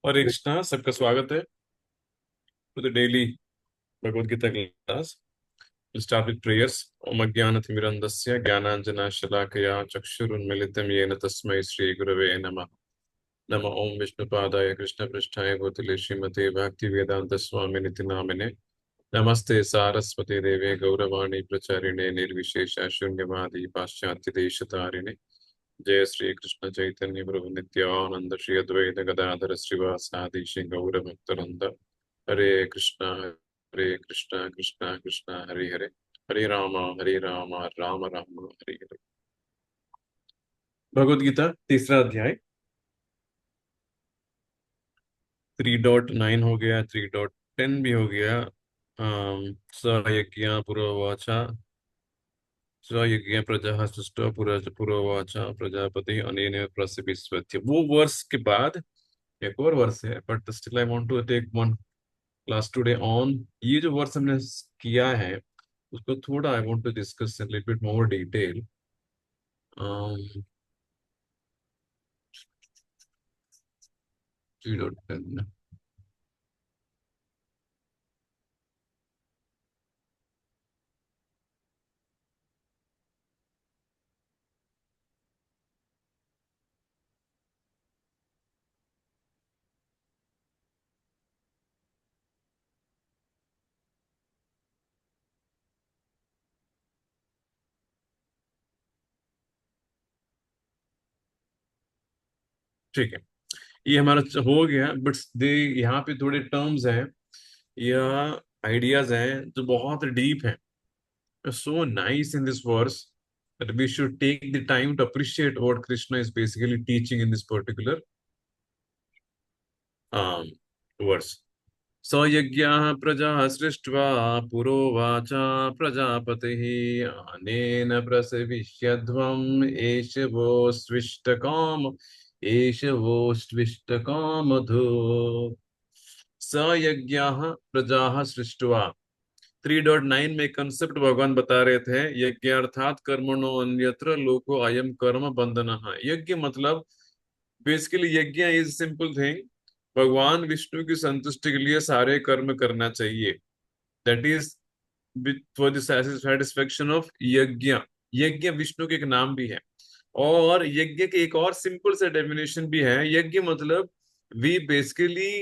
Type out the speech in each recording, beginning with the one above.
और एक कृष्णा सबका स्वागत है to the daily Bhagavad Gita class. Start with prayers. ओम अज्ञानतिमिरन्धस्य ज्ञानाञ्जनशलाकया चक्षुरुन्मीलितं येन तस्मै श्रीगुरवे नमः। नमः ओम विष्णुपादाय कृष्णपृष्ठाय भूतले श्रीमते भक्तिवेदांत स्वामिनिति नामिने। नमस्ते सारस्वती देवे गौरवाणी प्रचारिणे निर्विशेष शून्यवादी पाश्चात्य देशतारिणे। जय श्री कृष्ण चैतन्य प्रभु नित्यानंद श्री अद्वैत गदाधर श्रीवासादि श्री गौर भक्तवृंद। हरे कृष्णा कृष्णा कृष्णा हरे हरे, हरे राम राम राम हरे हरे। भगवद गीता तीसरा अध्याय 3.9 हो गया, 3.10 भी हो गया। स यज्ञ पुरोवाचा, स यज्ञ प्रजा सृष्ट पुरोवाचा प्रजापति अनेन प्रसविस्वत्य। वो वर्ष के बाद एक और वर्ष है, but still I want to take one class today on ये जो वर्ष हमने किया है उसको थोड़ा I want to discuss in little bit more detail. 3.10। ठीक है, ये हमारा हो गया, बट दे यहाँ पे थोड़े टर्म्स हैं या आइडियाज हैं जो बहुत डीप हैं। So nice in this verse that we should take the time to appreciate what Krishna is basically teaching in this particular verse. स यज्ञः प्रजाः सृष्ट्वा पुरोवाचा प्रजापतिः अनेन प्रसविष्यध्वम् एष वो स्विष्टकाम एष वो स्विष्टकामधु। स यज्ञः प्रजाः सृष्ट्वा। 3.9 में कंसेप्ट भगवान बता रहे थे, यज्ञ अर्थात कर्मणो अन्यत्र लोको अयम कर्म बंधनः। यज्ञ मतलब बेसिकली यज्ञ इज सिंपल थिंग, भगवान विष्णु की संतुष्टि के लिए सारे कर्म करना चाहिए। That is for the satisfaction of यज्ञ। यज्ञ विष्णु के एक नाम भी है। और यज्ञ के एक और सिंपल से डेफिनेशन भी है। यज्ञ मतलब we basically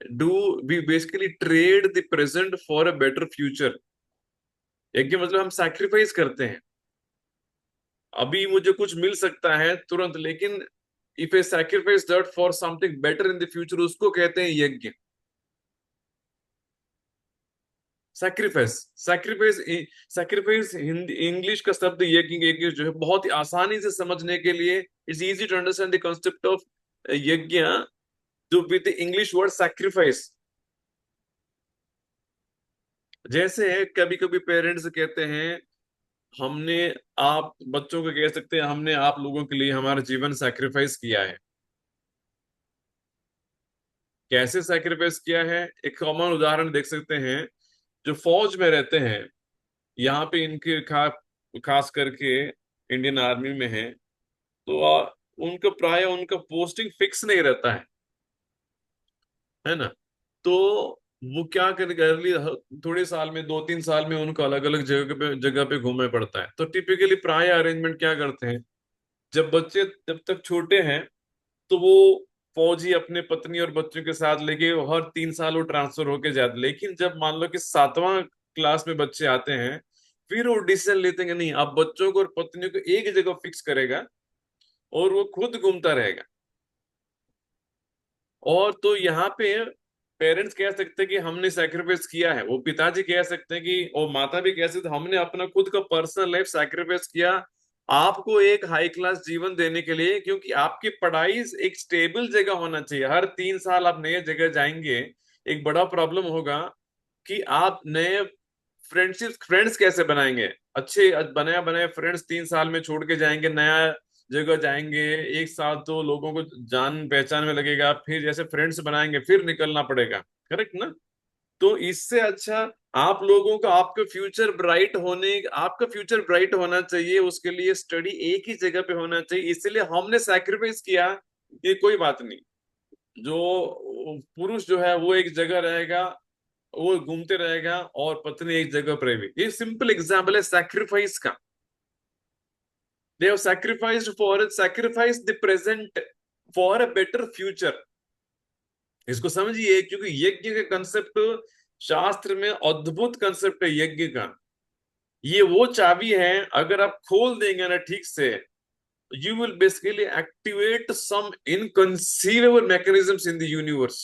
do we basically trade the present for a better future. यज्ञ मतलब हम सैक्रिफाइस करते हैं। अभी मुझे कुछ मिल सकता है तुरंत, लेकिन if A sacrifice that for something better in the future, उसको कहते हैं यज्ञ। Sacrifice sacrifice sacrifice Hindi English का शब्द यज्ञ यज्ञ जो है बहुत ही आसानी से समझने के लिए it's easy to understand the concept of yajna जो विद इंग्लिश वर्ड सैक्रिफाइस। जैसे कभी कभी पेरेंट्स कहते हैं हमने, आप बच्चों को कह सकते हैं हमने आप लोगों के लिए हमारा जीवन सैक्रिफाइस किया है। कैसे सैक्रिफाइस किया है, एक कॉमन उदाहरण देख सकते हैं। जो फौज में रहते हैं, यहाँ पे इनके खास करके इंडियन आर्मी में है, तो उनका प्राय उनका पोस्टिंग फिक्स नहीं रहता है ना। तो वो क्या करेगा, अर्ली थोड़े साल में 2-3 साल में उनको अलग अलग जगह पे घूमना पड़ता है। तो टिपिकली प्राय अरेंजमेंट क्या करते हैं, जब बच्चे जब तक छोटे हैं तो वो फौजी अपने पत्नी और बच्चों के साथ लेके हर 3 साल वो ट्रांसफर होके जाते। लेकिन जब मान लो कि 7वां क्लास में बच्चे आते हैं, फिर वो डिसीजन लेते हैं कि नहीं, अब बच्चों को और पत्नियों को एक जगह फिक्स करेगा और वो खुद घूमता रहेगा। और तो यहाँ पे पेरेंट्स कह सकते हैं कि हमने सैक्रिफाइस किया है, वो पिताजी कह सकते हैं कि, और माता भी कह सकते हैं हमने अपना खुद का पर्सनल लाइफ सैक्रिफाइस किया आपको एक हाई क्लास जीवन देने के लिए। क्योंकि आपकी पढ़ाई एक स्टेबल जगह होना चाहिए। हर 3 साल आप नए जगह जाएंगे, एक बड़ा प्रॉब्लम होगा कि आप नए फ्रेंड्स कैसे बनाएंगे। अच्छे बनाया बनाए फ्रेंड्स 3 साल में छोड़ के जाएंगे, नया जगह जाएंगे, एक साल तो लोगों को जान पहचान में लगेगा, फिर जैसे फ्रेंड्स बनाएंगे फिर निकलना पड़ेगा। करेक्ट ना। तो इससे अच्छा आप लोगों का आपका फ्यूचर ब्राइट होना चाहिए, उसके लिए स्टडी एक ही जगह पे होना चाहिए। इसलिए हमने सैक्रिफाइस किया, ये कोई बात नहीं। जो पुरुष जो है वो एक जगह रहेगा, वो घूमते रहेगा, और पत्नी एक जगह पर रहेगी। ये सिंपल एग्जाम्पल है सैक्रिफाइस का। They have sacrificed the present for a better future। इसको समझिए, क्योंकि यज्ञ का कंसेप्ट शास्त्र में अद्भुत कंसेप्ट है यज्ञ का। ये वो चाबी है, अगर आप खोल देंगे ना ठीक से, you will basically activate some inconceivable mechanisms in the universe।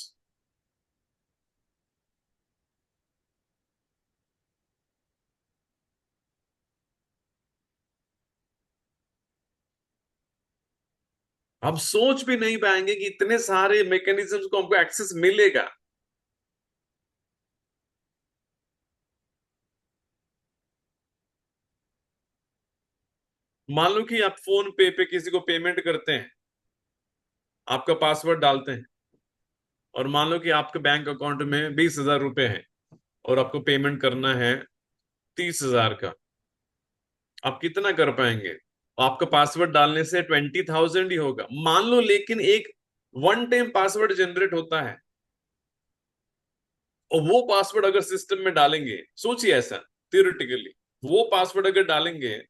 आप सोच भी नहीं पाएंगे कि इतने सारे मैकेनिज्म्स को हमको एक्सेस मिलेगा। मान लो कि आप फोन पे किसी को पेमेंट करते हैं, आपका पासवर्ड डालते हैं, और मान लो कि आपके बैंक अकाउंट में 20,000 रुपए हैं, और आपको पेमेंट करना है 30,000 का। आप कितना कर पाएंगे? आपका पासवर्ड डालने से 20,000 ही होगा मान लो, लेकिन एक वन टाइम पासवर्ड जनरेट होता है, और वो पासवर्ड अगर सिस्टम में डालेंगे, सोचिए ऐसा थियोरेटिकली, वो पासवर्ड अगर डालेंगे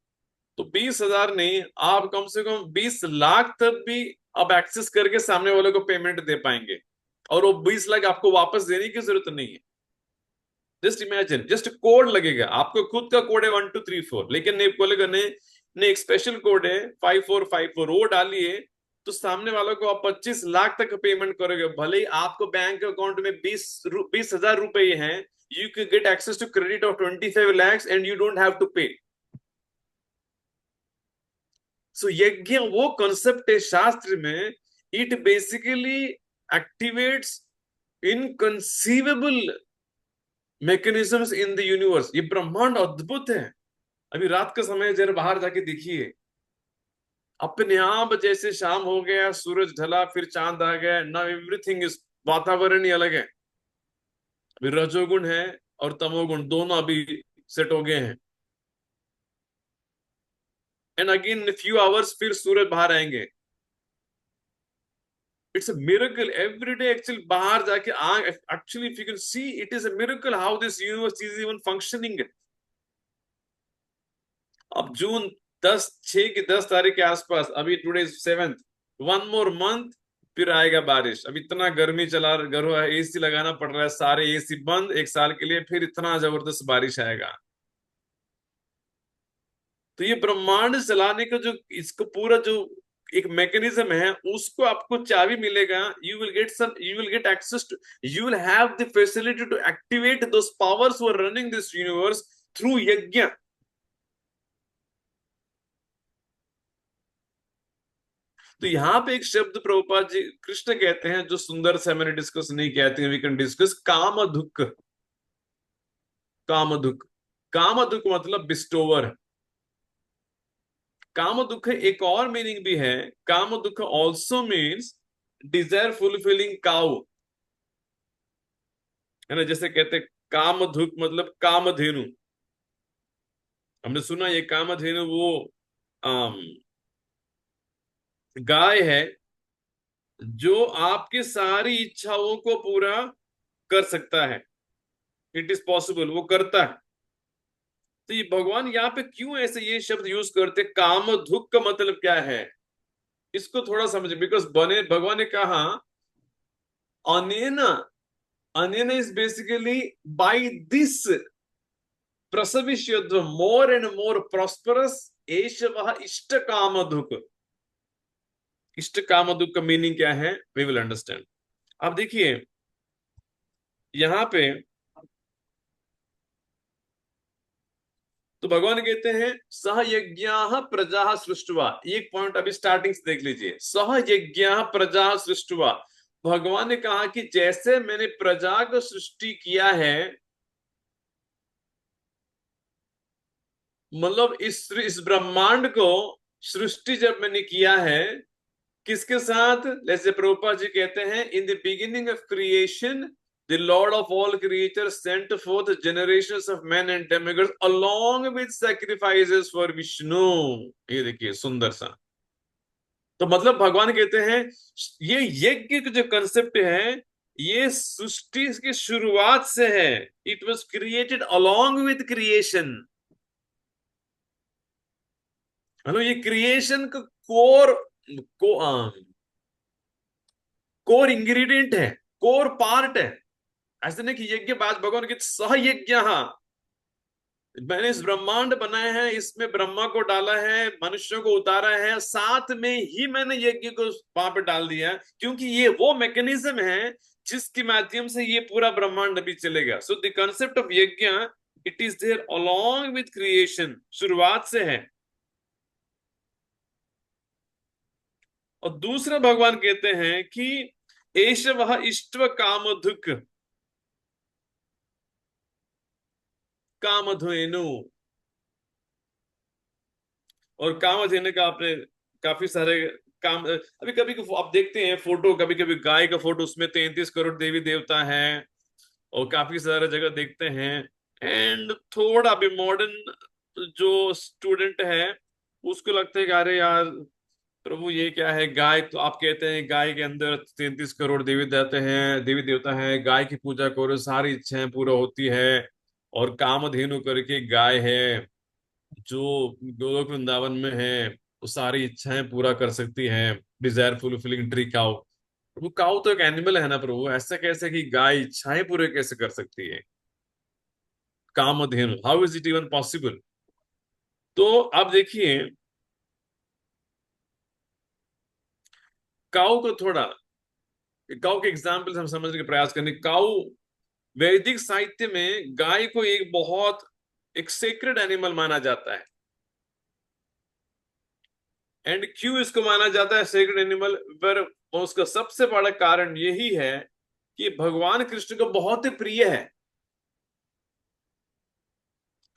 तो 20,000 नहीं, आप कम से कम 20 लाख तक भी अब एक्सेस करके सामने वाले को पेमेंट दे पाएंगे, और वो 20 लाख आपको वापस देने की जरूरत नहीं है। जस्ट इमेजिन, जस्ट कोड लगेगा, आपको खुद का कोड है 1234, लेकिन नहीं बोलेगा नहीं नहीं, एक स्पेशल कोड है 5454, वो डालिए तो सामने वालों को आप 25 लाख तक पेमेंट करोगे, भले ही आपको बैंक अकाउंट में 20,000 रुपए हैं। You can get access to credit of 25 lakhs and you don't have to pay. So यज्ञ वो कंसेप्ट है शास्त्र में, it basically activates inconceivable mechanisms in the universe. ये ब्रह्मांड अद्भुत है। अभी रात का समय जरा बाहर जाके देखिए, अपने आप जैसे शाम हो गया, सूरज ढला, फिर चांद आ गया, नाउ एवरीथिंग इज, वातावरण ही अलग है। अभी रजोगुण है और तमोगुण दोनों अभी सेट हो गए हैं, and again in few hours फिर सूरज बाहर आएंगे। It's a miracle every day actually, बाहर जाके actually if you can see, it is a miracle how this universe is even functioning. अब जून 10 की 10 तारीख के आसपास, अभी टुडे 7th, 1 more month, फिर आएगा बारिश। अब इतना गर्मी चला, घर एसी लगाना पड़ रहा है, सारे एसी बंद 1 साल के लिए, फिर इतना जबरदस्त बारिश आएगा। तो ये ब्रह्मांड चलाने का जो इसको पूरा जो एक मैकेनिज्म है, उसको आपको चाबी मिलेगा। You will get access to, you will have the facility to activate those powers who are running this universe through yajna. तो यहाँ पे एक शब्द प्रभुपाद जी कृष्ण कहते हैं, जो सुंदर से मैंने डिस्कस नहीं किया था, वी कैन डिस्कस, काम दुख। काम दुख, काम दुख मतलब बिस्टोवर। काम दुख एक और मीनिंग भी है, काम दुख also means desire fulfilling cow, है ना। जैसे कहते हैं काम दुख मतलब कामधेनु। हमने सुना ये कामधेनु वो आम, गाय है जो आपकी सारी इच्छाओं को पूरा कर सकता है। इट इज पॉसिबल, वो करता है। तो ये भगवान यहाँ पे क्यों ऐसे ये शब्द यूज करते, काम दुख का मतलब क्या है, इसको थोड़ा समझे। बिकॉज बने भगवान ने कहा अनेना, अनेना इज बेसिकली बाय दिस प्रसविष्यद्व मोर एंड मोर प्रॉस्परस एष वह इष्ट काम दुख। इष्ट काम दुख का मीनिंग क्या है, वी विल अंडरस्टैंड। अब देखिए यहाँ पे, तो भगवान कहते हैं सह यज्ञा प्रजा सृष्टवा। एक पॉइंट अभी स्टार्टिंग से देख लीजिए, सह यज्ञा प्रजा सृष्टवा। भगवान ने कहा कि जैसे मैंने प्रजा को सृष्टि किया है, मतलब इस ब्रह्मांड को सृष्टि जब मैंने किया है, किसके साथ? जैसे प्रभुपाद जी कहते हैं, in the beginning of creation the Lord of all creatures sent forth generations of men and demigods along with sacrifices for Vishnu। ये देखिए सुंदर सा। तो मतलब भगवान कहते हैं ये यज्ञ का जो कंसेप्ट है ये सृष्टि की शुरुआत से है। It was created along with creation. Hello, ये क्रिएशन का कोर को कोर इंग्रेडिएंट है, कोर पार्ट है। ऐसे नहीं कि यज्ञ बाद भगवान के सह यज्ञ, मैंने इस ब्रह्मांड बनाए हैं, इसमें ब्रह्मा को डाला है, मनुष्यों को उतारा है, साथ में ही मैंने यज्ञ को वहां पे डाल दिया, क्योंकि ये वो मैकेनिज्म है जिसके माध्यम से ये पूरा ब्रह्मांड अभी चलेगा। So the concept of yajna, it is there along with creation, शुरुआत से है। और दूसरा भगवान कहते हैं कि एष वह इष्टव कामधुक कामधेनु। और कामधेनु का आपने काफी सारे काम, अभी कभी आप देखते हैं फोटो, कभी कभी गाय का फोटो, उसमें 33 करोड़ देवी देवता है, और काफी सारे जगह देखते हैं। एंड थोड़ा अभी मॉडर्न जो स्टूडेंट है उसको लगता है कि अरे यार प्रभु ये क्या है, गाय तो आप कहते हैं गाय के अंदर 33 करोड़ देवी देवता हैं, देवी देवता हैं, गाय की पूजा करो सारी इच्छाएं पूरा होती है। और कामधेनु करके गाय है जो गोलोक वृंदावन में है, वो सारी इच्छाएं पूरा कर सकती है। Desire fulfilling tree cow. प्रभु काउ तो एक एनिमल है ना प्रभु, ऐसा कैसे कि गाय इच्छाएं पूरे कैसे कर सकती है? Kamadhenu, how is it even possible? तो आप देखिए काउ को थोड़ा, काउ के एग्जाम्पल हम समझने का प्रयास करें। काउ वैदिक साहित्य में गाय को एक बहुत एक सेक्रेड एनिमल माना जाता है। एंड क्यों इसको माना जाता है सेक्रेड एनिमल? पर उसका सबसे बड़ा कारण यही है कि भगवान कृष्ण को बहुत ही प्रिय है।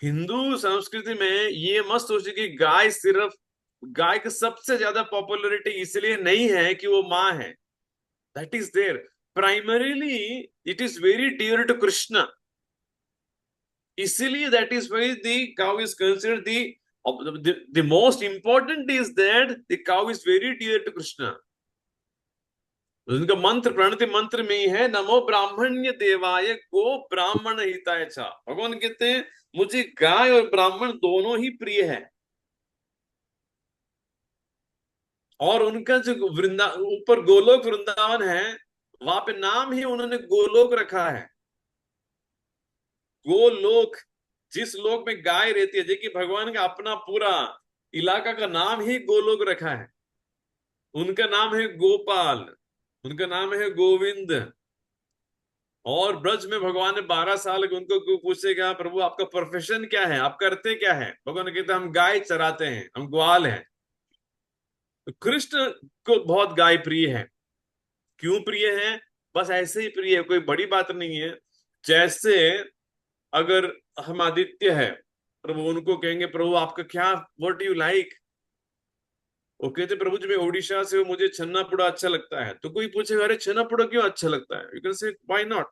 हिंदू संस्कृति में ये मत सोचिए कि गाय सिर्फ, गाय की सबसे ज्यादा पॉपुलैरिटी इसलिए नहीं है कि वो माँ है। That is there primarily, it is very dear to Krishna. इसीलिए that is why the cow is considered the most important is that the cow is very dear to Krishna. उनका मंत्र प्रणति मंत्र में ही है, नमो ब्राह्मण्य देवाय गो ब्राह्मण हिताय च। भगवान कहते हैं मुझे गाय और ब्राह्मण दोनों ही प्रिय है। और उनका जो वृंदा ऊपर गोलोक वृंदावन है, वहां पे नाम ही उन्होंने गोलोक रखा है। गोलोक, जिस लोक में गाय रहती है, देखिए भगवान का अपना पूरा इलाका का नाम ही गोलोक रखा है। उनका नाम है गोपाल, उनका नाम है गोविंद। और ब्रज में भगवान ने 12 साल के उनको पूछेगा प्रभु आपका प्रोफेशन क्या है, आप करते क्या है? भगवान कहते हैं हम गाय चराते हैं, हम ग्वाल हैं। तो कृष्ण को बहुत गाय प्रिय है। क्यों प्रिय है? बस ऐसे ही प्रिय है, कोई बड़ी बात नहीं है। जैसे अगर हम आदित्य है, प्रभु उनको कहेंगे प्रभु आपका क्या, व्हाट यू लाइक? वो कहते प्रभु जी मैं उड़ीसा से हूँ, मुझे छन्ना पोड़ा अच्छा लगता है। तो कोई पूछेगा अरे छन्ना पोड़ा क्यों अच्छा लगता है? You can say why not,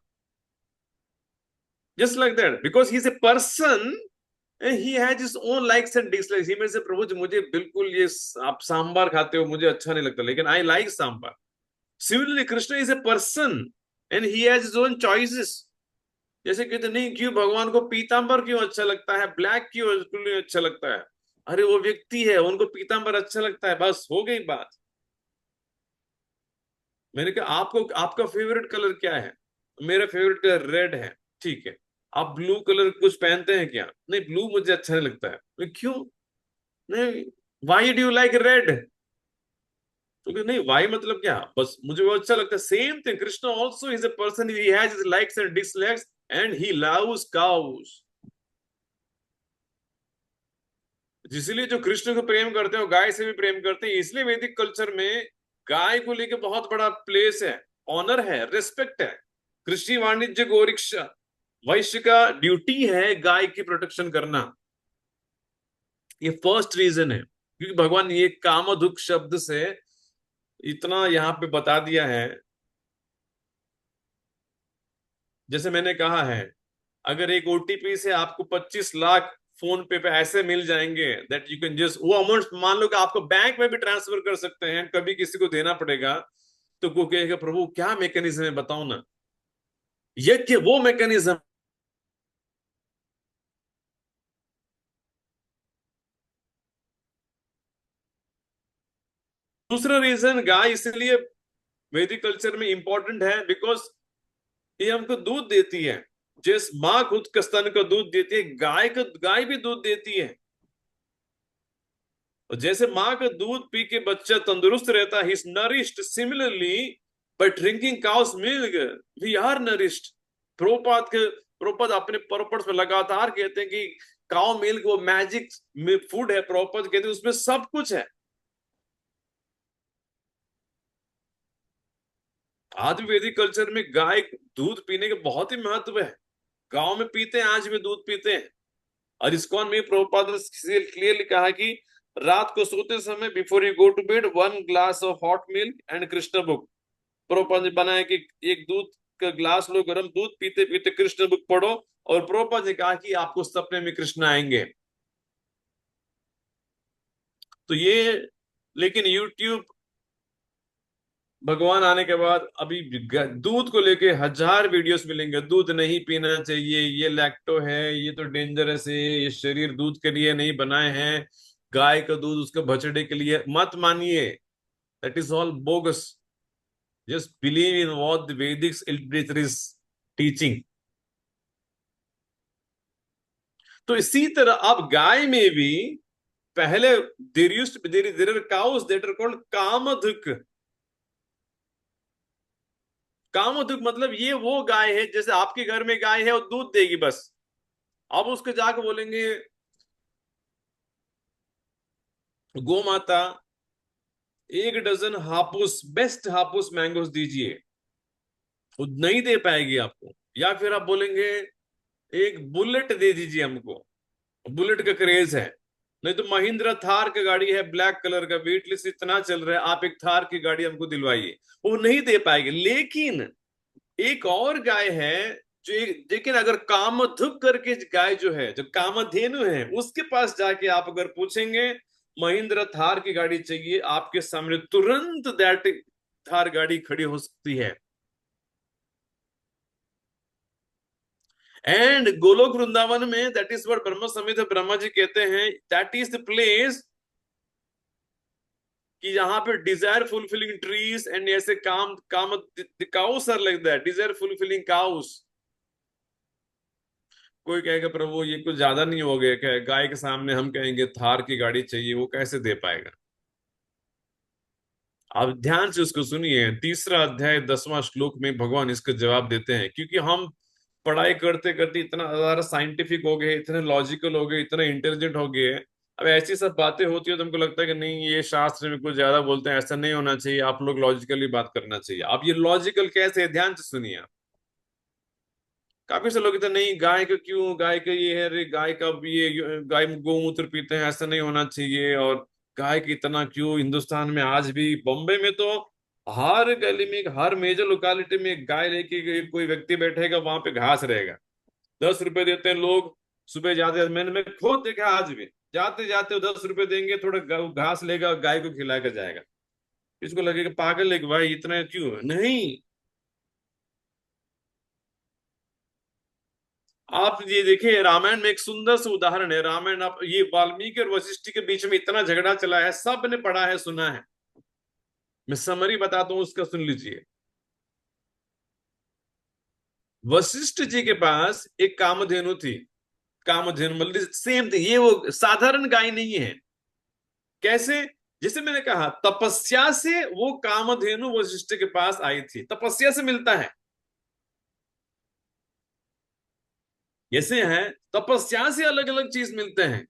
just like that, because he is a person and he has his own likes and dislikes. ही में से प्रभु जी मुझे बिल्कुल ये आप सांबार खाते हो मुझे अच्छा नहीं लगता, लेकिन I like sambar. Similarly Krishna is a person and he has his own choices. जैसे कहते नहीं क्यों भगवान को पीतांबर क्यों अच्छा लगता है, ब्लैक क्यों अच्छा लगता है? अरे वो व्यक्ति है, उनको पीतांबर अच्छा लगता है, बस हो गई बात। मैंने कहा आपको आपका फेवरेट कलर क्या है? मेरा फेवरेट कलर रेड है। ठीक है, आप ब्लू कलर कुछ पहनते हैं क्या? नहीं ब्लू मुझे अच्छा नहीं लगता है। मैं, क्यों? नहीं, why do you like red? तो नहीं वाई मतलब क्या, बस मुझे वो अच्छा लगता है। Same thing Krishna also is a person, he has his likes and dislikes and he loves cows. जिसलिए जो कृष्ण को प्रेम करते हैं वो गाय से भी प्रेम करते हैं। इसलिए वैदिक कल्चर में गाय को लेके बहुत बड़ा प्लेस है, ऑनर है, रिस्पेक्ट है। कृषि वाणिज्य गोरिक्षा वैश्य का ड्यूटी है गाय की प्रोटेक्शन करना। ये फर्स्ट रीजन है, क्योंकि भगवान ये कामधुक शब्द से इतना यहाँ पे बता दिया है। जैसे मैंने कहा है, अगर एक ओटीपी से आपको 25 लाख फोन पे ऐसे मिल जाएंगे दैट यू कैन जस्ट, वो अमाउंट मान लो कि आपको बैंक में भी ट्रांसफर कर सकते हैं, कभी किसी को देना पड़ेगा तो वो कहेगा प्रभु क्या मैकेनिज्म है बताओ ना। यज्ञ वो मैकेनिज्म। दूसरा रीजन गाय इसलिए वैदिक कल्चर में इंपॉर्टेंट है बिकॉज ये हमको दूध देती है। जिस माँ खुद का स्तन का दूध देती है, गाय भी दूध देती है। और जैसे माँ का दूध पी के बच्चा तंदुरुस्त रहता है, is nourished, similarly by drinking cows milk we are nourished. Prabhupada अपने पर्पस में लगातार कहते हैं कि काउ मिल्क वो मैजिक फूड है। प्रोपाद कहते हैं उसमें सब कुछ है। आदि वैदिक कल्चर में गाय दूध पीने के बहुत ही महत्व है। गांव में पीते हैं, आज भी दूध पीते हैं। और इस्कॉन में प्रभुपाद ने क्लियरली कहा कि रात को सोते समय before you go to bed 1 glass of hot milk and Krishna book. Prabhupada ने बनाया कि एक दूध का ग्लास लो, गर्म दूध पीते पीते कृष्ण बुक पढ़ो। और प्रभुपाद ने कहा कि आपको सपने में कृष्ण आएंगे। तो ये, लेकिन यूट्यूब भगवान आने के बाद अभी दूध को लेके हजार वीडियोस मिलेंगे। दूध नहीं पीना चाहिए, ये लैक्टो है, ये तो डेंजरस है, ये शरीर दूध के लिए नहीं बनाए हैं, गाय का दूध उसके बछड़े के लिए, मत मानिए। That is all bogus. Just believe in what the Vedic literature is teaching. तो इसी तरह अब गाय में भी पहले there are cows that are called कामधुक। कामधुक मतलब ये वो गाय है, जैसे आपके घर में गाय है और दूध देगी बस। अब उसके जाके बोलेंगे गो माता 1 डजन हापुस, बेस्ट हापुस मैंगोस दीजिए, वो नहीं दे पाएगी आपको। या फिर आप बोलेंगे एक बुलेट दे दीजिए हमको, बुलेट का क्रेज है। नहीं तो महिंद्रा थार की गाड़ी है, ब्लैक कलर का, वेटलेस इतना चल रहा है, आप एक थार की गाड़ी हमको दिलवाइए, वो नहीं दे पाएगी। लेकिन एक और गाय है जो लेकिन अगर कामधुक करके गाय जो है, जो कामधेनु है, उसके पास जाके आप अगर पूछेंगे महिंद्रा थार की गाड़ी चाहिए, आपके सामने तुरंत दैट थार गाड़ी खड़ी हो सकती है। एंड गोलोक वृंदावन में दैट इज व्हाट ब्रह्म संहिता ब्रह्मा जी कहते हैं, दैट इज द प्लेस कि जहां पे डिजायर फुलफिलिंग ट्रीज एंड ऐसे काम काम cows are like that, desire fulfilling cows. कोई कहेगा प्रभु ये कुछ ज्यादा नहीं हो गया क्या, गाय के सामने हम कहेंगे थार की गाड़ी चाहिए, वो कैसे दे पाएगा। आप ध्यान से उसको सुनिए, 3रा अध्याय 10वां श्लोक में भगवान इसका जवाब देते हैं। क्योंकि हम पढ़ाई करते करते इतना ज्यादा साइंटिफिक हो गए, इतने लॉजिकल हो गए, इतने इंटेलिजेंट हो गए, अब ऐसी सब बातें होती है तो हमको लगता है कि नहीं ये शास्त्र में कुछ ज्यादा बोलते हैं, ऐसा नहीं होना चाहिए, आप लोग लॉजिकली बात करना चाहिए। आप ये लॉजिकल कैसे है, ध्यान से सुनिए आप। काफी से लोग कहते हैं नहीं गाय का क्यों, गाय का ये है, अरे गाय का ये गाय गौमूत्र पीते हैं, ऐसा नहीं होना चाहिए। और गाय की इतना क्यों, हिंदुस्तान में आज भी बॉम्बे में तो हर गली में, हर मेजर लोकेलिटी में एक गाय लेके कोई व्यक्ति बैठेगा, वहां पे घास रहेगा, 10 रुपए देते हैं लोग। सुबह जाते, मैं खुद देखा आज भी, जाते जाते 10 रुपए देंगे, थोड़ा घास लेगा, गाय को खिला कर जाएगा। इसको लगेगा पागल है कि भाई इतना क्यों, नहीं। आप ये देखिए रामायण में एक सुंदर सा उदाहरण है। रामायण, आप ये वाल्मीकि और वशिष्ठ के बीच में इतना झगड़ा चला है, सब ने पढ़ा है, सुना है। मैं समरी बताता हूं, उसका सुन लीजिए। वशिष्ठ जी के पास एक कामधेनु थी। कामधेनु मतलब सेम थी, ये वो साधारण गाय नहीं है। कैसे, जैसे मैंने कहा तपस्या से वो कामधेनु वशिष्ठ के पास आई थी, तपस्या से मिलता है। जैसे है तपस्या से अलग अलग चीज मिलते हैं।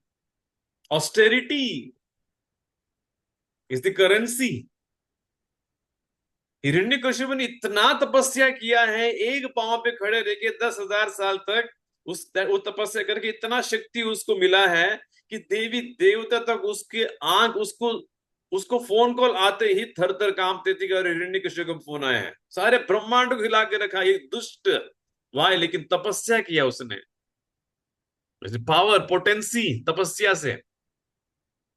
Austerity is the currency. Hiranyakashipu ने इतना तपस्या किया है, एक पांव पे खड़े रह के 10,000 साल तक वो तपस्या करके इतना शक्ति उसको मिला है कि देवी देवता तक उसके आंख, उसको उसको फोन कॉल आते ही थर थर कांपते थे कि अरे हिरण्यकशिपु को फोन आया है। सारे ब्रह्मांड को हिला के रखा, एक दुष्ट वाह, लेकिन तपस्या किया उसने। पावर, पोटेंसी, तपस्या से।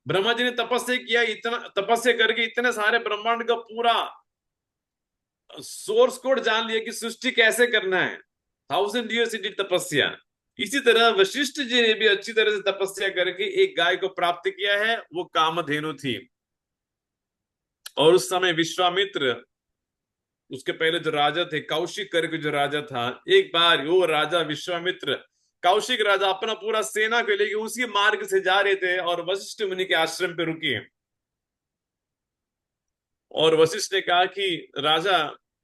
ब्रह्मा जी ने तपस्या किया, इतना तपस्या करके इतने सारे ब्रह्मांड का पूरा सोर्स कोड जान लिया कि सृष्टि कैसे करना है। 1000 years की तपस्या। इसी तरह वशिष्ठ जी ने भी अच्छी तरह से तपस्या करके एक गाय को प्राप्त किया है, वो कामधेनु थी। और उस समय विश्वामित्र, उसके पहले जो राजा थे कौशिक करके जो राजा था, एक बार वो राजा विश्वामित्र, कौशिक राजा अपना पूरा सेना को लेके उसी मार्ग से जा रहे थे और वशिष्ठ मुनि के आश्रम पे रुके। और वशिष्ठ ने कहा कि राजा,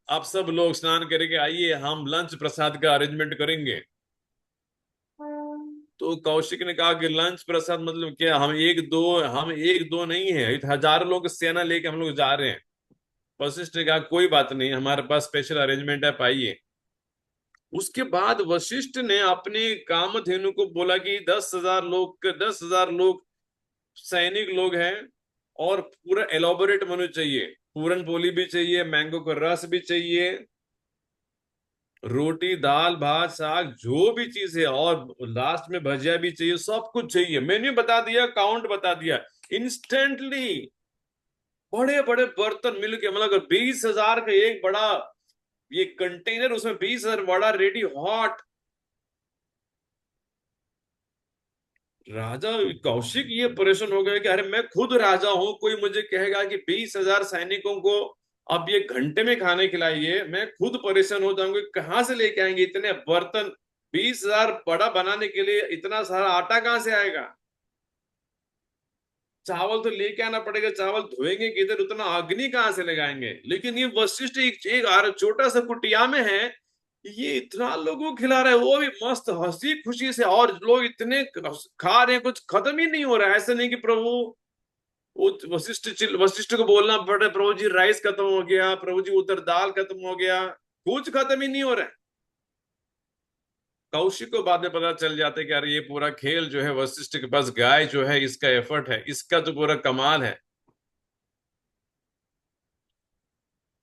आप सब लोग स्नान करके आइए, हम लंच प्रसाद का अरेंजमेंट करेंगे। तो कौशिक ने कहा कि लंच प्रसाद मतलब क्या, हम एक दो नहीं है, हजारों लोग सेना लेके हम लोग जा रहे हैं। वशिष्ठ ने कहा कोई बात नहीं, हमारे पास स्पेशल अरेंजमेंट है, पाइए। उसके बाद वशिष्ठ ने अपने कामधेनु को बोला कि 10,000 लोग सैनिक लोग हैं, और पूरा एलोबोरेट मेनू चाहिए। पूरन पोली भी चाहिए, मैंगो का रस भी चाहिए, रोटी दाल भात साग जो भी चीज है, और लास्ट में भजिया भी चाहिए, सब कुछ चाहिए। मेन्यू बता दिया, काउंट बता दिया, इंस्टेंटली बड़े बड़े बर्तन मिल के, मतलब 20,000 का एक बड़ा ये कंटेनर, उसमें 20,000 बड़ा रेडी हॉट। राजा कौशिक ये परेशान हो गया कि अरे मैं खुद राजा हूं, कोई मुझे कहेगा कि 20,000 सैनिकों को अब ये घंटे में खाने खिलाइए, मैं खुद परेशान हो जाऊंगी, कहाँ से लेके आएंगे इतने बर्तन? 20,000 बड़ा बनाने के लिए इतना सारा आटा कहाँ से आएगा? चावल तो लेके आना पड़ेगा, चावल धोएंगे किधर, उतना अग्नि कहाँ से लगाएंगे? लेकिन ये वशिष्ठ एक छोटा सा कुटिया में है, ये इतना लोगों को खिला रहा है, वो भी मस्त हंसी खुशी से, और लोग इतने खा रहे हैं, कुछ खत्म ही नहीं हो रहा है। ऐसा नहीं कि प्रभु, वो वशिष्ठ को बोलना पड़ रहा है, प्रभु जी राइस खत्म हो गया, प्रभु जी उधर दाल खत्म हो गया, कुछ खत्म ही नहीं हो रहा है। कौशिक को बाद में पता चल जाता है कि यार ये पूरा खेल जो है वशिष्ठ के पास गाय जो है इसका एफर्ट है, इसका तो पूरा कमाल है।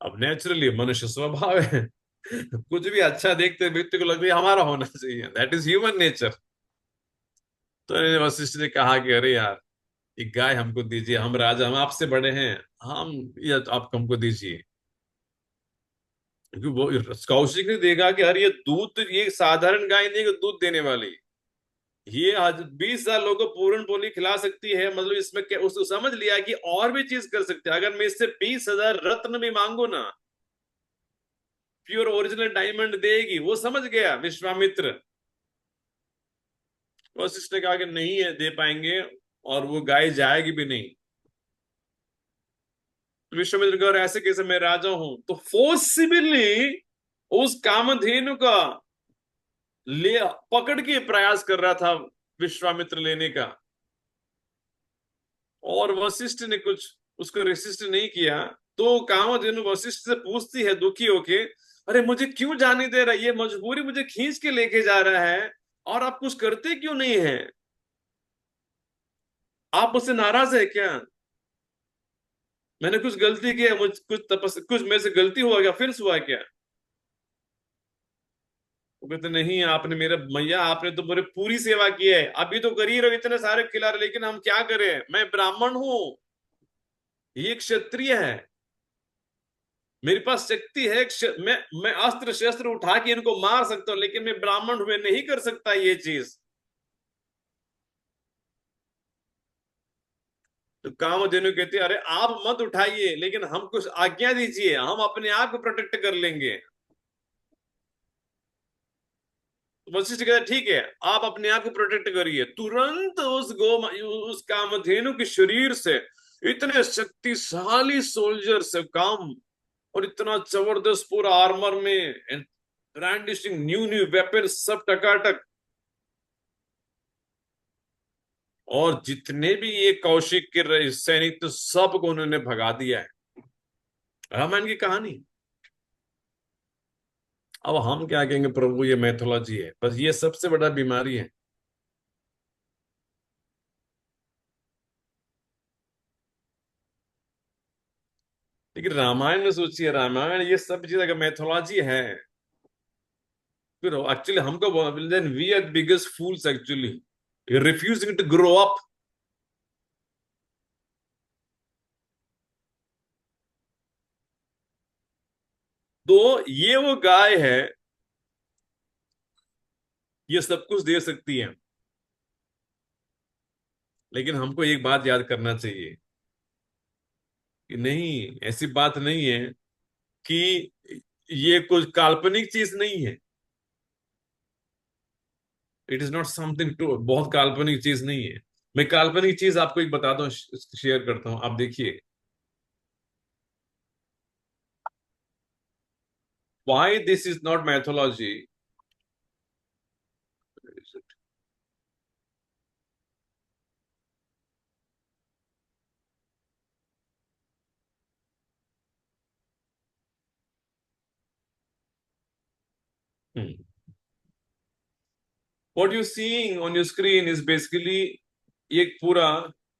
अब नेचुरली मनुष्य स्वभाव है, कुछ भी अच्छा देखते व्यक्ति को लगता है हमारा होना चाहिए, दैट इज ह्यूमन नेचर। तो वशिष्ठ ने कहा कि अरे यार, एक गाय हमको दीजिए, हम राजा, हम आपसे बड़े हैं, हम ये आप हमको दीजिए। क्योंकि वो कौशिक ने देखा कि अरे ये दूध तो ये साधारण गाय नहीं है दूध देने वाली, ये आज 20,000 लोगों को पूरन पोली खिला सकती है, मतलब इसमें क्या, उसको समझ लिया कि और भी चीज कर सकते हैं। अगर मैं इससे 20,000 रत्न भी मांगू ना, प्योर ओरिजिनल डायमंड देगी, वो समझ गया विश्वामित्र। वशिष्ठ ने कहा कि नहीं है दे पाएंगे, और वो गाय जाएगी भी नहीं। तो विश्वामित्र कह रहे ऐसे कैसे, मैं राजा हूं? तो फोर्सिबली उस कामधेनु का ले पकड़ के प्रयास कर रहा था विश्वामित्र लेने का, और वशिष्ठ ने कुछ उसको रेसिस्ट नहीं किया। तो कामधेनु वशिष्ठ से पूछती है दुखी होके, अरे मुझे क्यों जाने दे रहा है, ये मजबूरी मुझे खींच के लेके जा रहा है, और आप कुछ करते क्यों नहीं है? आप मुझसे नाराज है क्या? मैंने कुछ गलती की है, मुझ कुछ मेरे से गलती हुआ क्या, फिर से हुआ क्या? वो कहते नहीं, आपने मेरे मैया, आपने तो मेरे पूरी सेवा की है, अभी तो कर ही रहे हो, इतने सारे खिला रहे, लेकिन हम क्या करें, मैं ब्राह्मण हूं, ये क्षत्रिय है, मेरे पास शक्ति है, मैं अस्त्र शस्त्र उठा के इनको मार सकता हूं, लेकिन मैं ब्राह्मण हूं, मैं नहीं कर सकता ये चीज। तो कामधेनु कहते अरे आप मत उठाइए, लेकिन हम कुछ आज्ञा दीजिए, हम अपने आप को प्रोटेक्ट कर लेंगे। तो वशिष्ठ कहते ठीक है, आप अपने आप को प्रोटेक्ट करिए। तुरंत उस कामधेनु के शरीर से इतने शक्तिशाली सोल्जर से काम, और इतना जबरदस्त पूरा आर्मर में, ब्रांडिशिंग न्यू न्यू वेपन, सब टकाटक। और जितने भी ये कौशिक के सैनिक तो सबको उन्होंने भगा दिया है। रामायण की कहानी। अब हम क्या कहेंगे प्रभु, ये मैथोलॉजी है, बस ये सबसे बड़ा बीमारी है। लेकिन रामायण में सोचिए, रामायण ये सब चीज अगर मैथोलॉजी है, फिर एक्चुअली हमको then we are biggest fools actually, refusing to grow up. तो ये वो गाय है, ये सब कुछ दे सकती है, लेकिन हमको एक बात याद करना चाहिए कि नहीं, ऐसी बात नहीं है कि ये कुछ काल्पनिक चीज नहीं है। It is not something to, बहुत काल्पनिक चीज नहीं है। मैं काल्पनिक चीज आपको एक बताता हूँ, शेयर करता हूँ, आप देखिए। Why this is not mythology. What you seeing on your screen is basically एक पूरा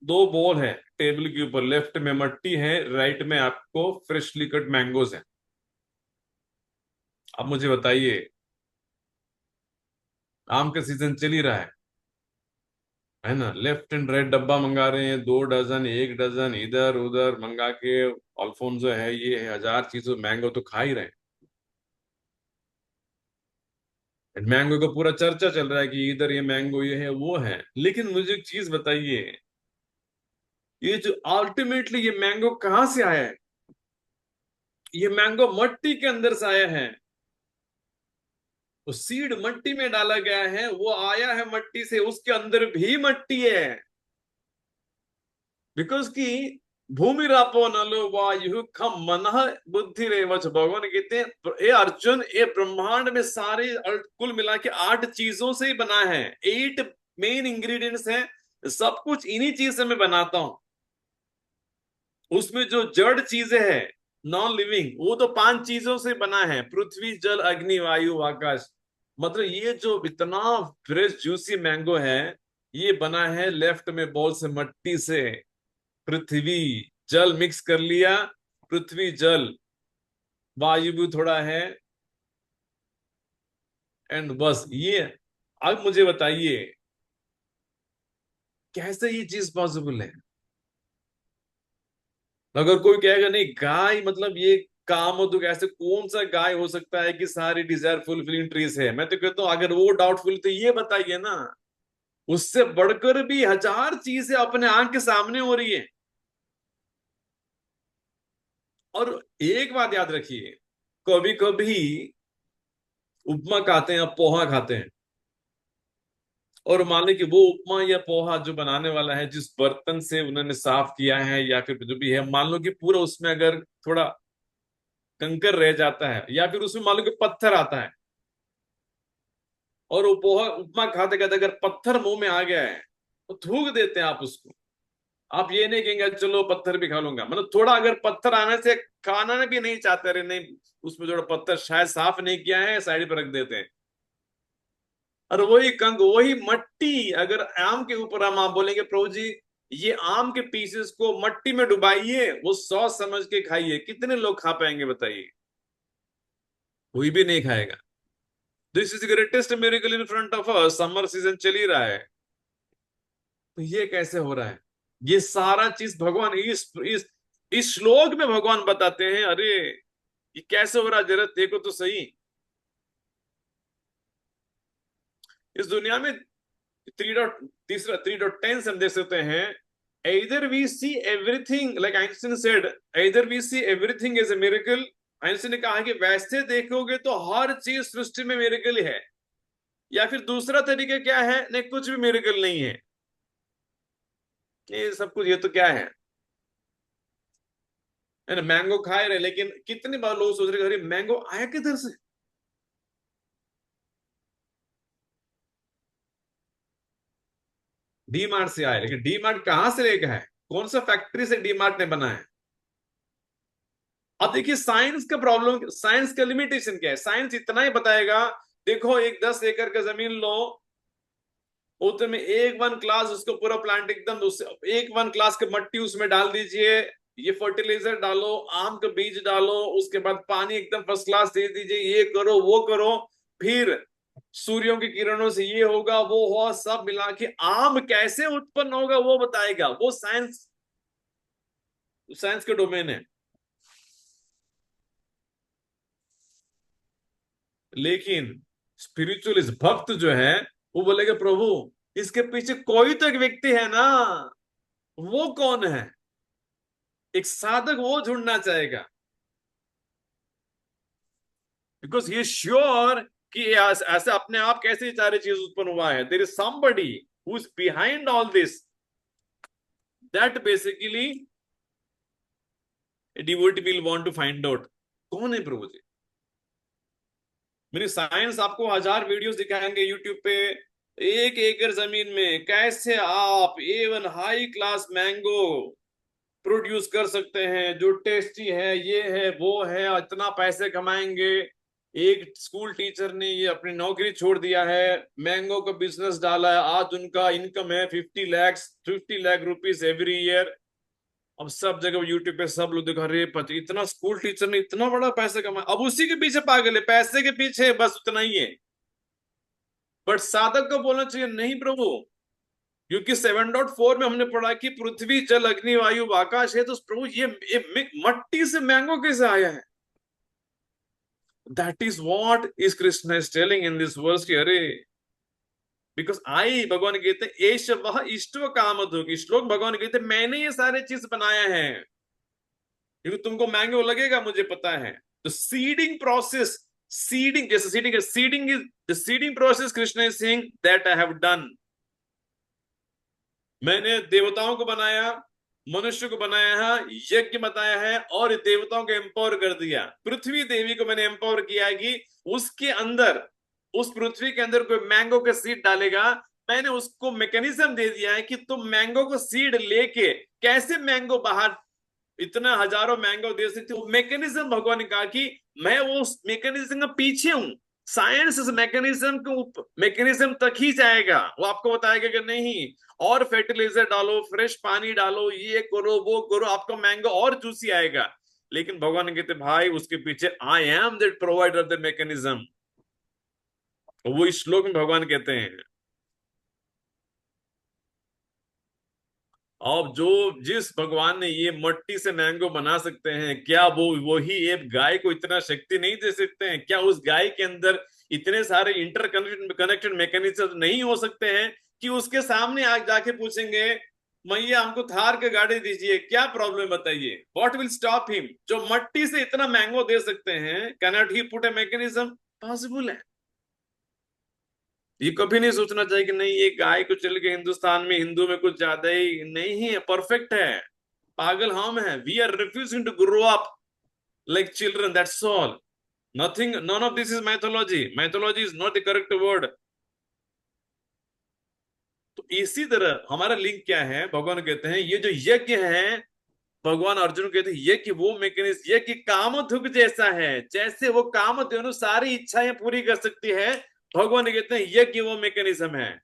दो बॉल है टेबल के ऊपर, लेफ्ट में मट्टी है, राइट में आपको फ्रेशली कट मैंगोज है। अब मुझे बताइए, आम का सीजन चल ही रहा है ना, लेफ्ट एंड राइट डब्बा मंगा रहे हैं, 2 डजन, 1 डजन इधर उधर मंगा के, अल्फोंसो है, ये है, हजार चीजों मैंगो तो खा ही रहे हैं। मैंगो का पूरा चर्चा चल रहा है कि इधर ये मैंगो ये है वो है, लेकिन मुझे एक चीज बताइए, ये जो अल्टीमेटली ये मैंगो कहाँ से आया है? ये मैंगो मट्टी के अंदर से आया है। वो सीड मट्टी में डाला गया है, वो आया है मट्टी से, उसके अंदर भी मट्टी है। बिकॉज की भूमि रापो नलो वायु खम मन बुद्धि रे वच, भगवान कहते हैं ए अर्जुन, ए ब्रह्मांड में सारे कुल मिला के 8 चीजों से ही बना है, 8 मेन इंग्रेडिएंट्स हैं, सब कुछ इन्हीं चीज से मैं बनाता हूं। उसमें जो जड़ चीजें हैं, नॉन लिविंग, वो तो 5 चीजों से बना है, पृथ्वी जल अग्नि वायु आकाश। मतलब ये जो इतना फ्रेश जूसी मैंगो है, ये बना है लेफ्ट में बॉल से, मट्टी से, पृथ्वी जल मिक्स कर लिया, पृथ्वी जल, वायु भी थोड़ा है, एंड बस ये। अब मुझे बताइए कैसे ये चीज पॉसिबल है? अगर कोई कहेगा नहीं गाय मतलब ये काम हो, तो ऐसे कौन सा गाय हो सकता है कि सारी डिजायर फुलफिलिंग ट्रीज है? मैं तो कहता हूं अगर वो डाउटफुल तो ये बताइए ना, उससे बढ़कर भी हजार चीजें अपने आंख के सामने हो रही है। और एक बात याद रखिए, कभी कभी उपमा खाते हैं, पोहा खाते हैं, और मान ली कि वो उपमा या पोहा जो बनाने वाला है, जिस बर्तन से उन्होंने साफ किया है या फिर जो भी है, मान लो कि पूरा उसमें अगर थोड़ा कंकर रह जाता है, या फिर उसमें मान लो कि पत्थर आता है, और वो पोहा उपमा खाते खाते अगर पत्थर मुंह में आ गया है, तो थूक देते हैं आप उसको। आप ये नहीं कहेंगे चलो पत्थर भी खा लूंगा, मतलब थोड़ा अगर पत्थर आने से खाना भी नहीं चाहते, अरे नहीं, उसमें थोड़ा पत्थर शायद साफ नहीं किया है, साइड पर रख देते हैं। और वही कंग, वही मट्टी अगर आम के ऊपर हम आप बोलेंगे प्रभु जी ये आम के पीसेस को मट्टी में डुबाइए, वो सॉस समझ के खाइए, कितने लोग खा पाएंगे बताइए? कोई भी नहीं खाएगा। This is greatest miracle in front of us, summer season चल ही रहा है, तो ये कैसे हो रहा है? ये सारा चीज भगवान इस श्लोक में भगवान बताते हैं, अरे ये कैसे हो रहा है, जरा देखो तो सही। इस दुनिया में 3.10 हम देख सकते हैं, either we see everything like Einstein said, either we see everything as a miracle। Einstein ने कहा कि वैसे देखोगे तो हर चीज सृष्टि में मिरेकल है, या फिर दूसरा तरीका क्या है, नहीं कुछ भी मिरेकल नहीं है, ये सब कुछ ये तो क्या है ना, मैंगो खाए रहे, लेकिन कितनी बार लोग सोच रहे अरे मैंगो आया किधर से? डी मार्ट से आया, लेकिन डी मार्ट कहां से लेके है, कौन सा फैक्ट्री से डी मार्ट ने बना है? अब देखिए साइंस का प्रॉब्लम, साइंस का लिमिटेशन क्या है, साइंस इतना ही बताएगा, देखो एक 10 एकड़ का जमीन लो, उसमें एक 1 क्लास उसको पूरा प्लांट एकदम, उससे एक 1 क्लास की मट्टी उसमें डाल दीजिए, ये फर्टिलाइजर डालो, आम का बीज डालो, उसके बाद पानी एकदम फर्स्ट क्लास दे दीजिए, ये करो वो करो, फिर सूर्यों की किरणों से ये होगा वो हो, सब मिला के आम कैसे उत्पन्न होगा वो बताएगा। वो साइंस, साइंस के डोमेन है। लेकिन स्पिरिचुअलिस्ट भक्त जो है वो बोलेगा प्रभु इसके पीछे कोई तो एक व्यक्ति है ना, वो कौन है? एक साधक वो ढूंढना चाहेगा, बिकॉज ही श्योर कि ऐसे अपने आप कैसे ये सारी चीज उत्पन्न हुआ है। There is somebody who is behind all this, that basically devotee will want to find out कौन है प्रभु जी। मेरी साइंस आपको हजार वीडियोस दिखाएंगे यूट्यूब पे, एक एकड़ जमीन में कैसे आप even high class mango produce कर सकते हैं, जो टेस्टी है, ये है वो है, इतना पैसे कमाएंगे। एक स्कूल टीचर ने ये अपनी नौकरी छोड़ दिया है, मैंगो का बिजनेस डाला है, आज उनका इनकम है 50 लाख रुपीज एवरी ईयर। अब सब जगह यूट्यूब पे सब लोग दिखा रहे पति इतना स्कूल टीचर ने इतना बड़ा पैसा कमाया, अब उसी के पीछे पागल है, पैसे के पीछे, बस उतना ही है। बट साधक को बोलना चाहिए नहीं प्रभु, क्योंकि 7.4 में हमने पढ़ा कि पृथ्वी जल अग्नि वायु आकाश है, तो प्रभु ये मट्टी से मैंगो कैसे आया है? That is what is Krishna is telling in this verse कि अरे बिकॉज आई, भगवान कहते हैं एश वह इष्टव काम श्लोक, भगवान कहते हैं मैंने ये सारे चीज बनाया है, क्योंकि तुमको मैंगो लगेगा मुझे पता है। तो सीडिंग प्रोसेस, सीडिंग जैसे seeding is the seeding process, Krishna is saying that I have done. मैंने देवताओं को बनाया, मनुष्य को बनाया है, यज्ञ बताया है, और देवताओं को एम्पावर कर दिया। पृथ्वी देवी को मैंने एम्पावर किया है कि उसके अंदर, उस पृथ्वी के अंदर कोई मैंगो का सीड डालेगा, मैंने उसको मैकेनिज्म दे दिया है कि तुम मैंगो को सीड लेके कैसे मैंगो बाहर इतना हजारों मैंगो दे सकते हो। मैकेनिज्म भगवान ने कहा कि मैं वो उस मैकेनिज्म के पीछे हूं। साइंस इस मैकेनिज्म को, मैकेनिज्म तक ही जाएगा, वो आपको बताएगा कि नहीं और फर्टिलाइजर डालो, फ्रेश पानी डालो, ये करो वो करो, आपका मैंगो और जूसी आएगा। लेकिन भगवान कहते भाई उसके पीछे I am that provider the mechanism. वो इस श्लोक में भगवान कहते हैं। अब जो जिस भगवान ने ये मट्टी से मैंगो बना सकते हैं, क्या वो वही एक गाय को इतना शक्ति नहीं दे सकते हैं? क्या उस गाय के अंदर इतने सारे कनेक्टेड मैकेनिज्म नहीं हो सकते हैं कि उसके सामने आज जाके पूछेंगे मैया हमको थार के गाड़ी दीजिए, क्या प्रॉब्लम बताइए, व्हाट विल स्टॉप हिम? जो मट्टी से इतना मैंगो दे सकते हैं, cannot he put a mechanism? Possible है। ये कभी नहीं सोचना चाहिए कि नहीं ये गाय को चल के हिंदुस्तान में हिंदू में कुछ ज्यादा ही नहीं है, परफेक्ट है। पागल हम हैं, we are refusing to grow up like children, that's all. Nothing, none of this is mythology, mythology is not the correct word. तो इसी तरह हमारा लिंक क्या है, भगवान कहते हैं ये जो यज्ञ है, भगवान अर्जुन कहते हैं यज्ञ वो मैकेनिज्म, यज्ञ कामधुक जैसा है, जैसे वो कामधेनु सारी इच्छाएं पूरी कर सकती है, भगवान कहते हैं यज्ञ वो मैकेनिज्म है।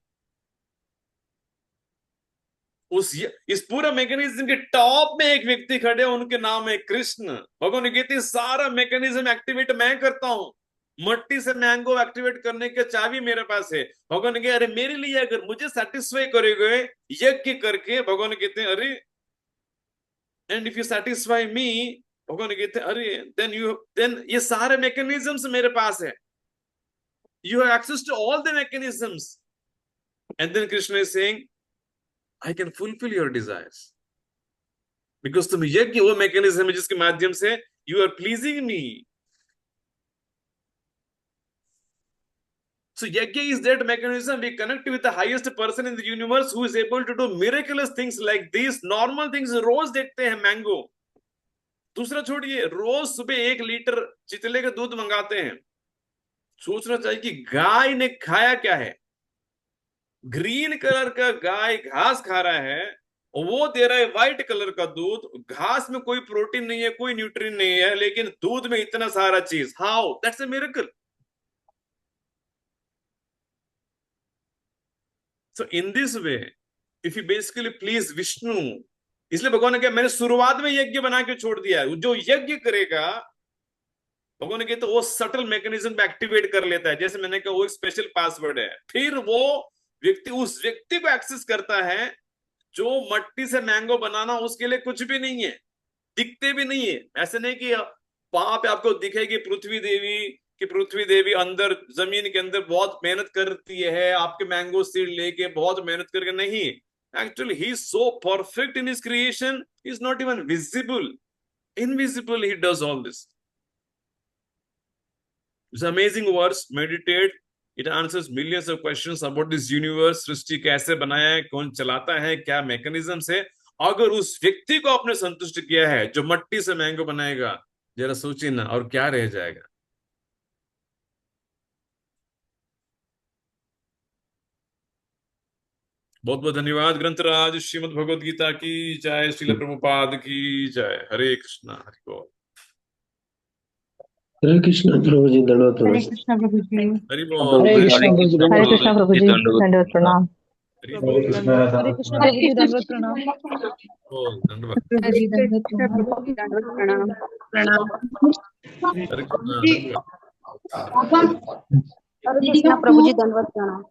उस इस पूरा मैकेनिज्म के टॉप में एक व्यक्ति खड़े हैं, उनके नाम है कृष्ण। भगवान कहते हैं सारा मैकेनिज्म एक्टिवेट मैं करता हूं, मट्टी से मैंगो एक्टिवेट करने के चाबी मेरे पास है। भगवान कहे अरे मेरे लिए अगर मुझे सेटिस्फाई करोगे यज्ञ करके, भगवान कहते हैं अरे and if you satisfy me, भगवान कहते हैं अरे देन ये सारे मैकेनिज्म्स मेरे पास है, you have access to all the mechanisms. And then Krishna is saying I can fulfil your desires, because तुम यज्ञ वो मैकेनिज्म है जिसके माध्यम से you are pleasing me. So yajna is that mechanism we connect with the highest person in the universe who is able to do miraculous things like these normal things रोज देखते हैं mango. दूसरा छोड़िए, रोज सुबह 1 litre चितले का दूध मंगाते हैं। सोचना चाहिए कि गाय ने खाया क्या है, ग्रीन कलर का गाय घास खा रहा है और वो दे रहा है व्हाइट कलर का दूध। घास में कोई प्रोटीन नहीं है, कोई न्यूट्रिएंट नहीं है, लेकिन दूध में इतना सारा चीज, how that's a miracle. So in this way if you basically please Vishnu, इसलिए भगवान ने कहा मैंने शुरुआत में यज्ञ बना के छोड़ दिया है, जो यज्ञ करेगा लोगों ने कहा तो वो सटल मैकेनिज्म पे एक्टिवेट कर लेता है, जैसे मैंने कहा वो एक स्पेशल पासवर्ड है, फिर वो व्यक्ति उस व्यक्ति को एक्सेस करता है जो मट्टी से मैंगो बनाना उसके लिए कुछ भी नहीं है, दिखते भी नहीं है। ऐसे नहीं कि वहां पे आपको दिखेगी पृथ्वी देवी कि पृथ्वी देवी अंदर जमीन के अंदर बहुत मेहनत करती है आपके मैंगो सीड लेके बहुत मेहनत करके, नहीं। Actually he is so perfect in his creation, he is not even visible, invisible he does all this. It's amazing verse. Meditate. It answers millions of questions about this universe. सृष्टि कैसे बनाया है, कौन चलाता है, क्या मैकेनिज्म है। अगर उस व्यक्ति को आपने संतुष्ट किया है जो मट्टी से मैंगो बनाएगा, जरा सोचिए ना और क्या रह जाएगा। बहुत बहुत धन्यवाद ग्रंथराज। श्रीमद् भगवद गीता की जय, श्रील प्रभुपाद की जय। हरे कृष्णा, हरि बोल। हरे कृष्ण प्रभु जी, दंडवत हरे प्रणाम। कृष्णा प्रभु जी। हरि बोल। हरे हरे कृष्ण प्रभु जी, हरे दंडवत कृष्णा प्रभु जी, दंडवत प्रणाम। हरि हरे बोल। कृष्ण हरे कृष्णा प्रभु जी, दंडवत प्रणाम। बोल दंडवत। प्रभु जी, दंडवत कृष्ण प्रणाम। प्रभु जी दंडवत प्रणाम। हरे कृष्णा, दंडवत हरे कृष्ण प्रभु जी दंडवत प्रणाम।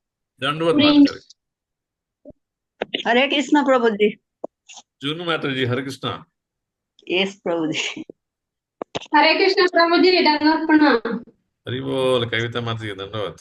दंडवत माता जी। हरे कृष्ण प्रभु जी। जूनू माता जी, हरे कृष्णा। यस प्रभु जी। हरे कृष्ण प्रभु जी दंडवत प्रणाम। हरि बोल। कविता माता जी, दंडवत।